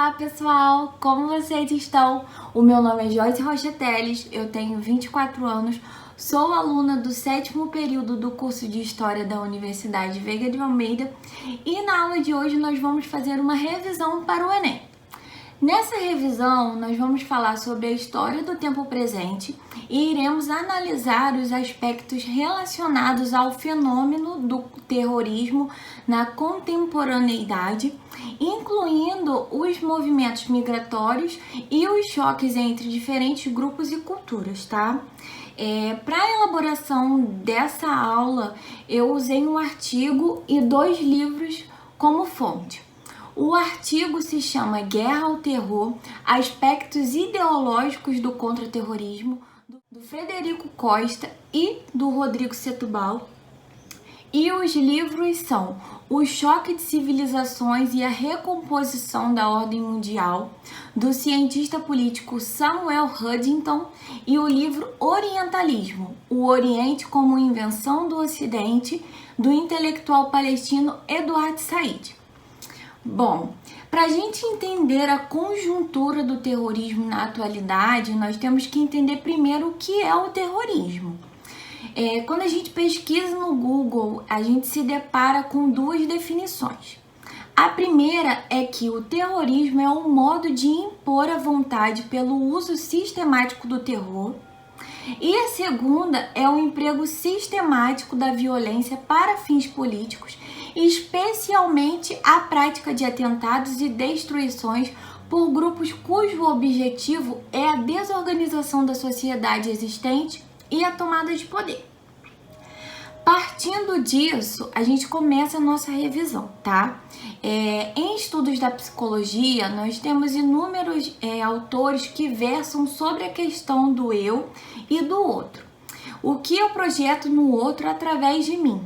Olá pessoal, como vocês estão? O meu nome é Joyce Rocha Teles, eu tenho 24 anos, sou aluna do 7º período do curso de História da Universidade Veiga de Almeida e na aula de hoje nós vamos fazer uma revisão para o Enem. Nessa revisão, nós vamos falar sobre a história do tempo presente e iremos analisar os aspectos relacionados ao fenômeno do terrorismo na contemporaneidade, incluindo os movimentos migratórios e os choques entre diferentes grupos e culturas, tá? Para a elaboração dessa aula, eu usei um artigo e 2 livros como fonte. O artigo se chama Guerra ao Terror, Aspectos Ideológicos do Contra-Terrorismo, do Frederico Costa e do Rodrigo Setúbal. E os livros são O Choque de Civilizações e a Recomposição da Ordem Mundial, do cientista político Samuel Huntington, e o livro Orientalismo, o Oriente como Invenção do Ocidente, do intelectual palestino Eduard Said. Bom, para a gente entender a conjuntura do terrorismo na atualidade, nós temos que entender primeiro o que é o terrorismo. Quando a gente pesquisa no Google, a gente se depara com 2 definições. A primeira é que o terrorismo é um modo de impor a vontade pelo uso sistemático do terror, e a segunda é o emprego sistemático da violência para fins políticos, especialmente a prática de atentados e destruições por grupos cujo objetivo é a desorganização da sociedade existente e a tomada de poder. Partindo disso, a gente começa a nossa revisão, tá? Em estudos da psicologia, nós temos inúmeros autores que versam sobre a questão do eu e do outro. O que eu projeto no outro através de mim.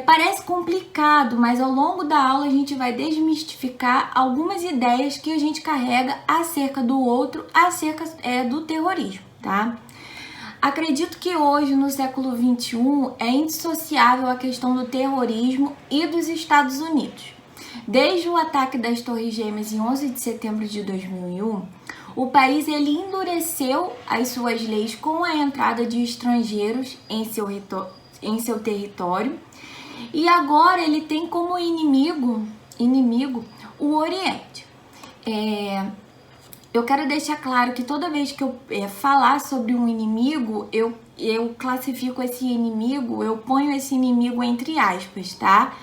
Parece complicado, mas ao longo da aula a gente vai desmistificar algumas ideias que a gente carrega acerca do outro, acerca do terrorismo, tá? Acredito que hoje, no século XXI, é indissociável a questão do terrorismo e dos Estados Unidos. Desde o ataque das Torres Gêmeas em 11 de setembro de 2001, o país endureceu as suas leis com a entrada de estrangeiros em seu território, e agora ele tem como inimigo o Oriente. Eu quero deixar claro que toda vez que eu falar sobre um inimigo, eu classifico esse inimigo, eu ponho esse inimigo entre aspas, tá?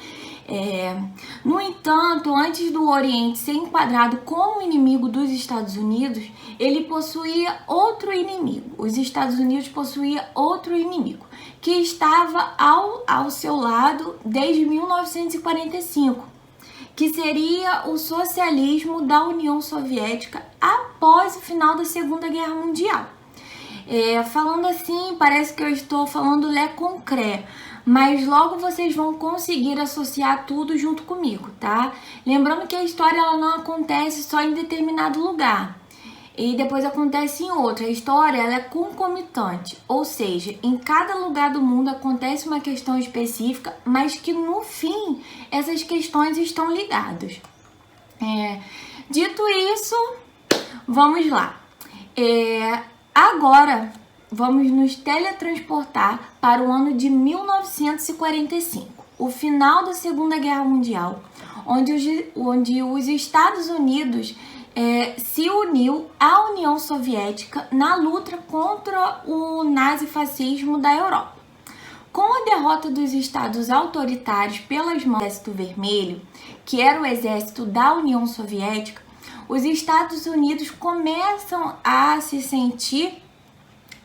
No entanto, antes do Oriente ser enquadrado como inimigo dos Estados Unidos, ele possuía outro inimigo. Os Estados Unidos possuíam outro inimigo, que estava ao seu lado desde 1945. Que seria o socialismo da União Soviética após o final da Segunda Guerra Mundial. Falando assim, parece que eu estou falando lé concré, mas logo vocês vão conseguir associar tudo junto comigo, tá? Lembrando que a história ela não acontece só em determinado lugar e depois acontece em outro. A história ela é concomitante, ou seja, em cada lugar do mundo acontece uma questão específica, mas que no fim essas questões estão ligadas. Dito isso, vamos lá. Agora vamos nos teletransportar para o ano de 1945, o final da Segunda Guerra Mundial, onde os Estados Unidos se uniu à União Soviética na luta contra o nazifascismo da Europa. Com a derrota dos estados autoritários pelas mãos do Exército Vermelho, que era o exército da União Soviética, os Estados Unidos começam a se sentir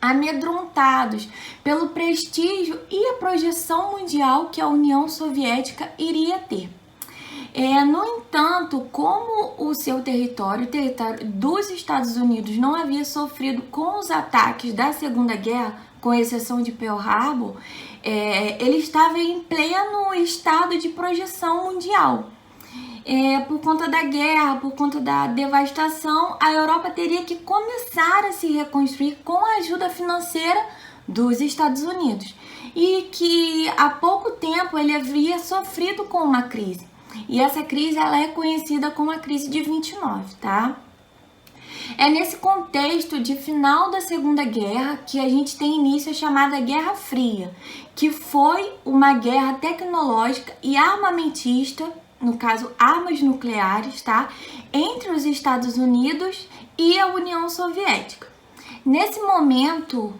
amedrontados pelo prestígio e a projeção mundial que a União Soviética iria ter. No entanto, como o seu território, o território dos Estados Unidos, não havia sofrido com os ataques da Segunda Guerra, com exceção de Pearl Harbor, ele estava em pleno estado de projeção mundial. Por conta da guerra, por conta da devastação, a Europa teria que começar a se reconstruir com a ajuda financeira dos Estados Unidos. E que há pouco tempo ele havia sofrido com uma crise. E essa crise ela é conhecida como a crise de 29, tá? É nesse contexto de final da Segunda Guerra que a gente tem início a chamada Guerra Fria, que foi uma guerra tecnológica e armamentista, no caso armas nucleares, tá? Entre os Estados Unidos e a União Soviética. Nesse momento,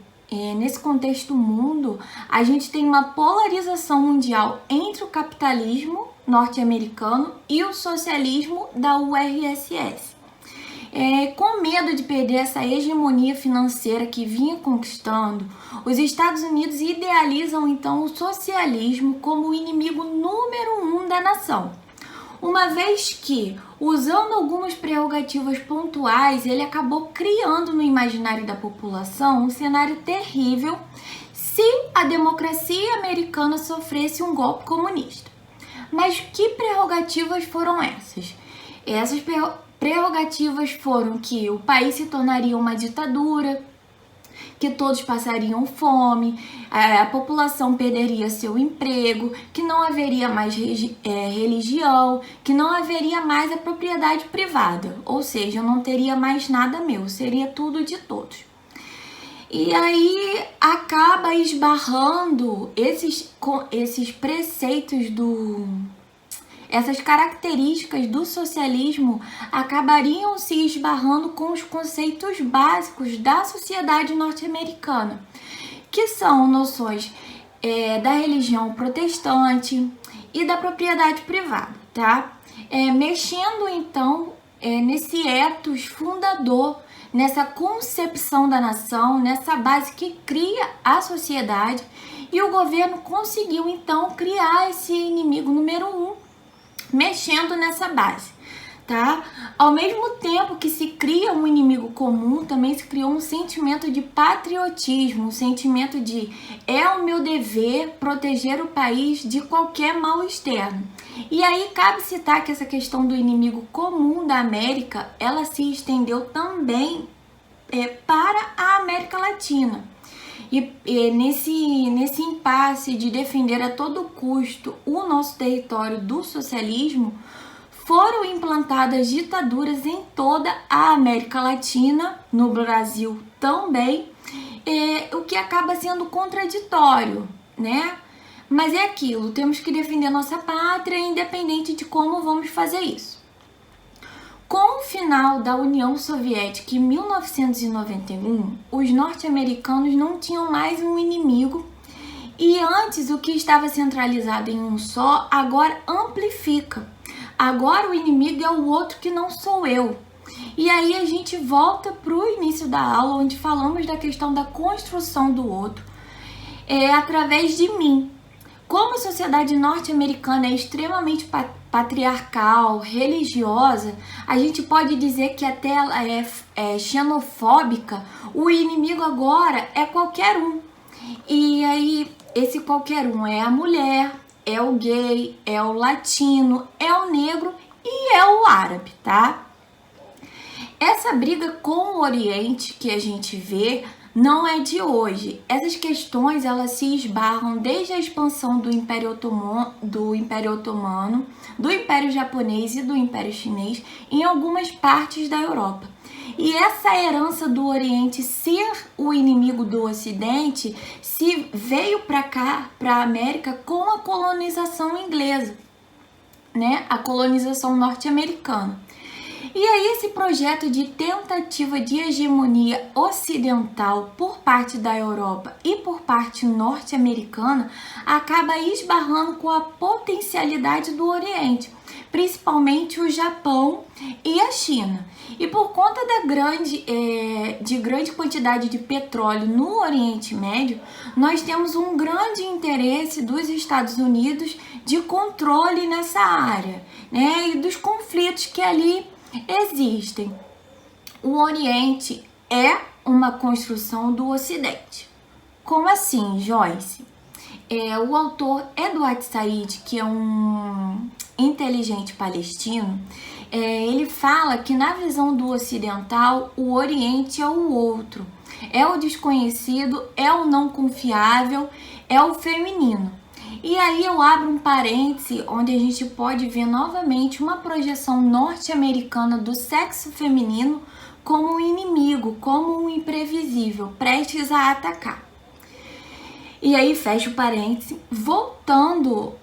nesse contexto mundo, a gente tem uma polarização mundial entre o capitalismo norte-americano e o socialismo da URSS. Com medo de perder essa hegemonia financeira que vinha conquistando, os Estados Unidos idealizam então o socialismo como o inimigo número 1 da nação. Uma vez que, usando algumas prerrogativas pontuais, ele acabou criando no imaginário da população um cenário terrível se a democracia americana sofresse um golpe comunista. Mas que prerrogativas foram essas? Essas prerrogativas foram que o país se tornaria uma ditadura, que todos passariam fome, a população perderia seu emprego, que não haveria mais religião, que não haveria mais a propriedade privada, ou seja, eu não teria mais nada meu, seria tudo de todos. E aí acaba esbarrando esses preceitos essas características do socialismo acabariam se esbarrando com os conceitos básicos da sociedade norte-americana, que são noções da religião protestante e da propriedade privada, tá? Mexendo então nesse ethos fundador, nessa concepção da nação, nessa base que cria a sociedade, e o governo conseguiu então criar esse inimigo número 1, mexendo nessa base, tá? Ao mesmo tempo que se cria um inimigo comum, também se criou um sentimento de patriotismo, um sentimento de é o meu dever proteger o país de qualquer mal externo. E aí cabe citar que essa questão do inimigo comum da América, ela se estendeu também para a América Latina. E nesse impasse de defender a todo custo o nosso território do socialismo, foram implantadas ditaduras em toda a América Latina, no Brasil também, o que acaba sendo contraditório, né? Mas é aquilo, temos que defender nossa pátria, independente de como vamos fazer isso. Com o final da União Soviética em 1991, os norte-americanos não tinham mais um inimigo, e antes o que estava centralizado em um só, agora amplifica. Agora o inimigo é o outro que não sou eu. E aí a gente volta para o início da aula, onde falamos da questão da construção do outro através de mim. Como a sociedade norte-americana é extremamente patriarcal, religiosa, a gente pode dizer que até ela é xenofóbica, o inimigo agora é qualquer um. E aí, esse qualquer um é a mulher, é o gay, é o latino, é o negro e é o árabe, tá? Essa briga com o Oriente que a gente vê não é de hoje. Essas questões elas se esbarram desde a expansão do Império Otomano, do Império Japonês e do Império Chinês em algumas partes da Europa. E essa herança do Oriente ser o inimigo do Ocidente se veio para cá, para a América, com a colonização inglesa, né? A colonização norte-americana. E aí esse projeto de tentativa de hegemonia ocidental por parte da Europa e por parte norte-americana acaba esbarrando com a potencialidade do Oriente, principalmente o Japão e a China. E por conta de grande quantidade de petróleo no Oriente Médio, nós temos um grande interesse dos Estados Unidos de controle nessa área, né? E dos conflitos que ali existem. O Oriente é uma construção do Ocidente. Como assim, Joyce? O autor Edward Said, que é um inteligente palestino, ele fala que na visão do ocidental, o Oriente é o outro, é o desconhecido, é o não confiável, é o feminino. E aí eu abro um parêntese onde a gente pode ver novamente uma projeção norte-americana do sexo feminino como um inimigo, como um imprevisível, prestes a atacar. E aí fecha o parêntese, voltando,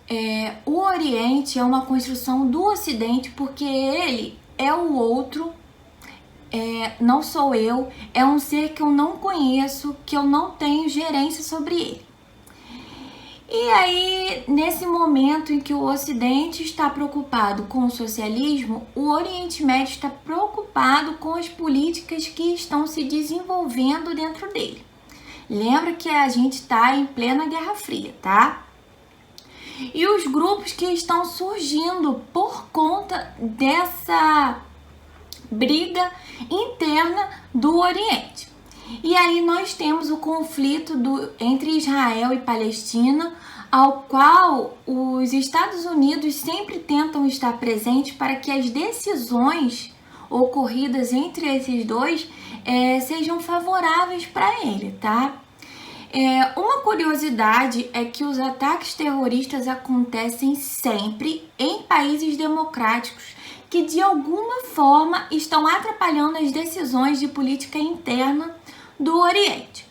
o Oriente é uma construção do Ocidente porque ele é o outro, não sou eu, é um ser que eu não conheço, que eu não tenho gerência sobre ele. E aí, nesse momento em que o Ocidente está preocupado com o socialismo, o Oriente Médio está preocupado com as políticas que estão se desenvolvendo dentro dele. Lembra que a gente está em plena Guerra Fria, tá? E os grupos que estão surgindo por conta dessa briga interna do Oriente. E aí nós temos o conflito entre Israel e Palestina, ao qual os Estados Unidos sempre tentam estar presentes para que as decisões ocorridas entre esses dois sejam favoráveis para ele, tá? Uma curiosidade é que os ataques terroristas acontecem sempre em países democráticos que de alguma forma estão atrapalhando as decisões de política interna do Oriente.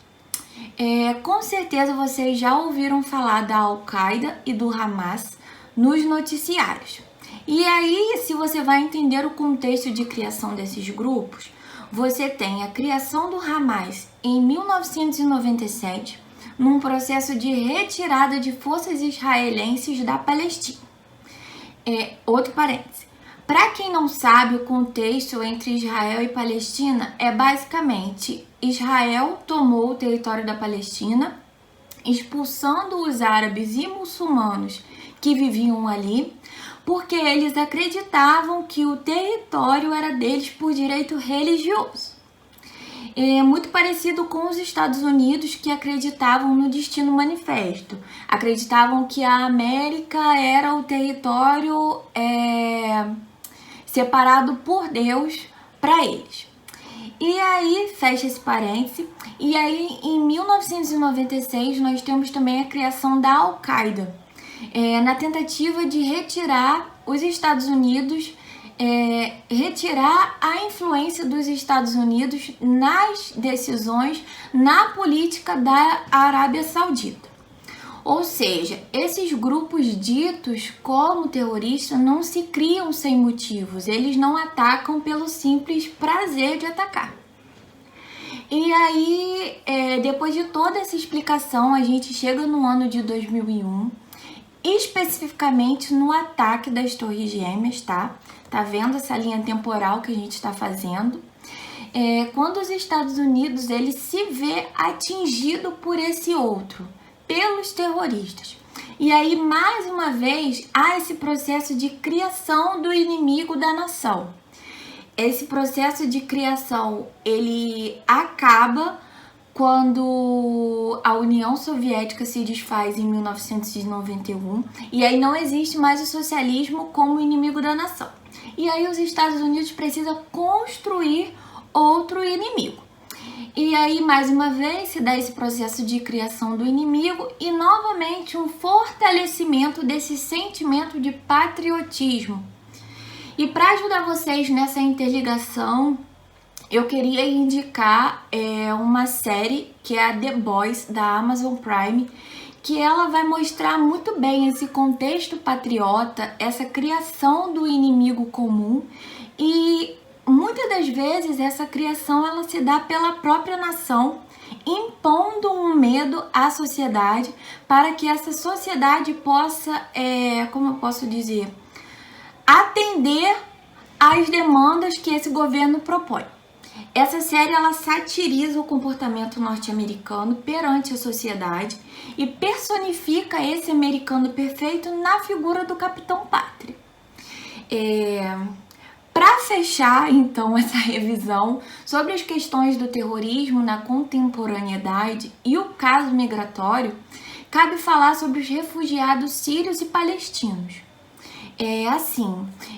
Com certeza vocês já ouviram falar da Al-Qaeda e do Hamas nos noticiários. E aí, se você vai entender o contexto de criação desses grupos, você tem a criação do Hamas em 1997, num processo de retirada de forças israelenses da Palestina. Outro parêntese. Para quem não sabe, o contexto entre Israel e Palestina é basicamente Israel tomou o território da Palestina, expulsando os árabes e muçulmanos que viviam ali, porque eles acreditavam que o território era deles por direito religioso. É muito parecido com os Estados Unidos, que acreditavam no destino manifesto. Acreditavam que a América era o território separado por Deus para eles. E aí, fecha esse parêntese, e aí em 1996 nós temos também a criação da Al-Qaeda, na tentativa de retirar os Estados Unidos, retirar a influência dos Estados Unidos nas decisões, na política da Arábia Saudita. Ou seja, esses grupos ditos como terroristas não se criam sem motivos, eles não atacam pelo simples prazer de atacar. E aí, depois de toda essa explicação, a gente chega no ano de 2001, especificamente no ataque das Torres Gêmeas, tá? Tá vendo essa linha temporal que a gente está fazendo? Quando os Estados Unidos ele se vê atingido por esse outro, pelos terroristas. E aí, mais uma vez, há esse processo de criação do inimigo da nação. Esse processo de criação, ele acaba quando a União Soviética se desfaz em 1991, e aí não existe mais o socialismo como inimigo da nação. E aí os Estados Unidos precisam construir outro inimigo. E aí, mais uma vez, se dá esse processo de criação do inimigo e, novamente, um fortalecimento desse sentimento de patriotismo. E para ajudar vocês nessa interligação, eu queria indicar uma série que é a The Boys, da Amazon Prime, que ela vai mostrar muito bem esse contexto patriota, essa criação do inimigo comum e muitas das vezes essa criação ela se dá pela própria nação, impondo um medo à sociedade para que essa sociedade possa, como eu posso dizer, atender às demandas que esse governo propõe. Essa série ela satiriza o comportamento norte-americano perante a sociedade e personifica esse americano perfeito na figura do Capitão Pátria. Para fechar, então, essa revisão sobre as questões do terrorismo na contemporaneidade e o caso migratório, cabe falar sobre os refugiados sírios e palestinos.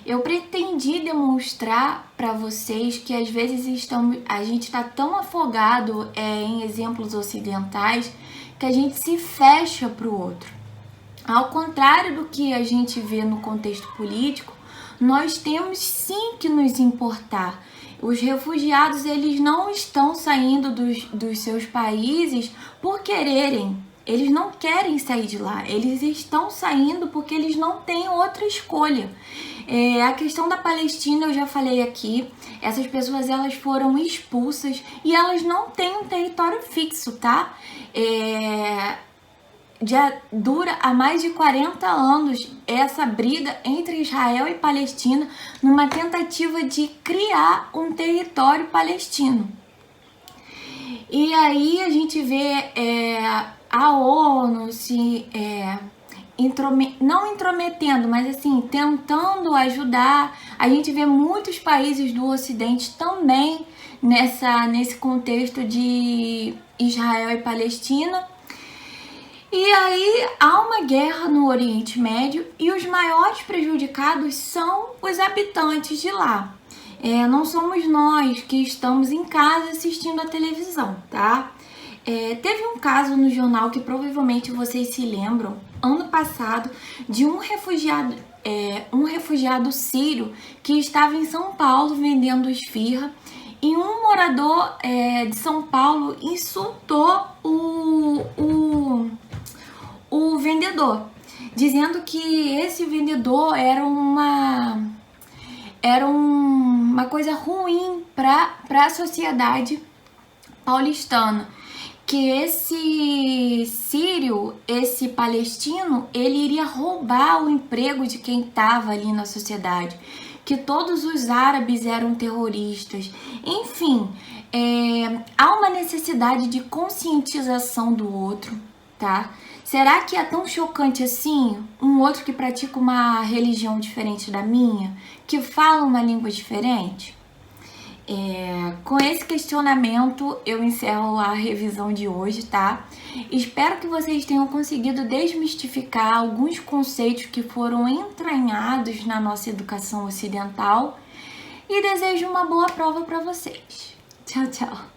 Eu pretendi demonstrar para vocês que às vezes a gente está tão afogado em exemplos ocidentais que a gente se fecha para o outro. Ao contrário do que a gente vê no contexto político, nós temos sim que nos importar. Os refugiados, eles não estão saindo dos seus países por quererem. Eles não querem sair de lá. Eles estão saindo porque eles não têm outra escolha. A questão da Palestina, eu já falei aqui. Essas pessoas, elas foram expulsas e elas não têm um território fixo, tá? Já dura há mais de 40 anos essa briga entre Israel e Palestina numa tentativa de criar um território palestino. E aí a gente vê a ONU se não intrometendo, mas assim, tentando ajudar. A gente vê muitos países do Ocidente também nesse contexto de Israel e Palestina. E aí há uma guerra no Oriente Médio e os maiores prejudicados são os habitantes de lá. Não somos nós que estamos em casa assistindo a televisão, tá? Teve um caso no jornal que provavelmente vocês se lembram, ano passado, de um refugiado sírio que estava em São Paulo vendendo esfirra e um morador de São Paulo insultou o vendedor, dizendo que esse vendedor era uma coisa ruim para a sociedade paulistana, que esse sírio, esse palestino, ele iria roubar o emprego de quem estava ali na sociedade, que todos os árabes eram terroristas. Enfim, há uma necessidade de conscientização do outro, tá? Será que é tão chocante assim um outro que pratica uma religião diferente da minha, que fala uma língua diferente? Com esse questionamento eu encerro a revisão de hoje, tá? Espero que vocês tenham conseguido desmistificar alguns conceitos que foram entranhados na nossa educação ocidental e desejo uma boa prova para vocês. Tchau, tchau!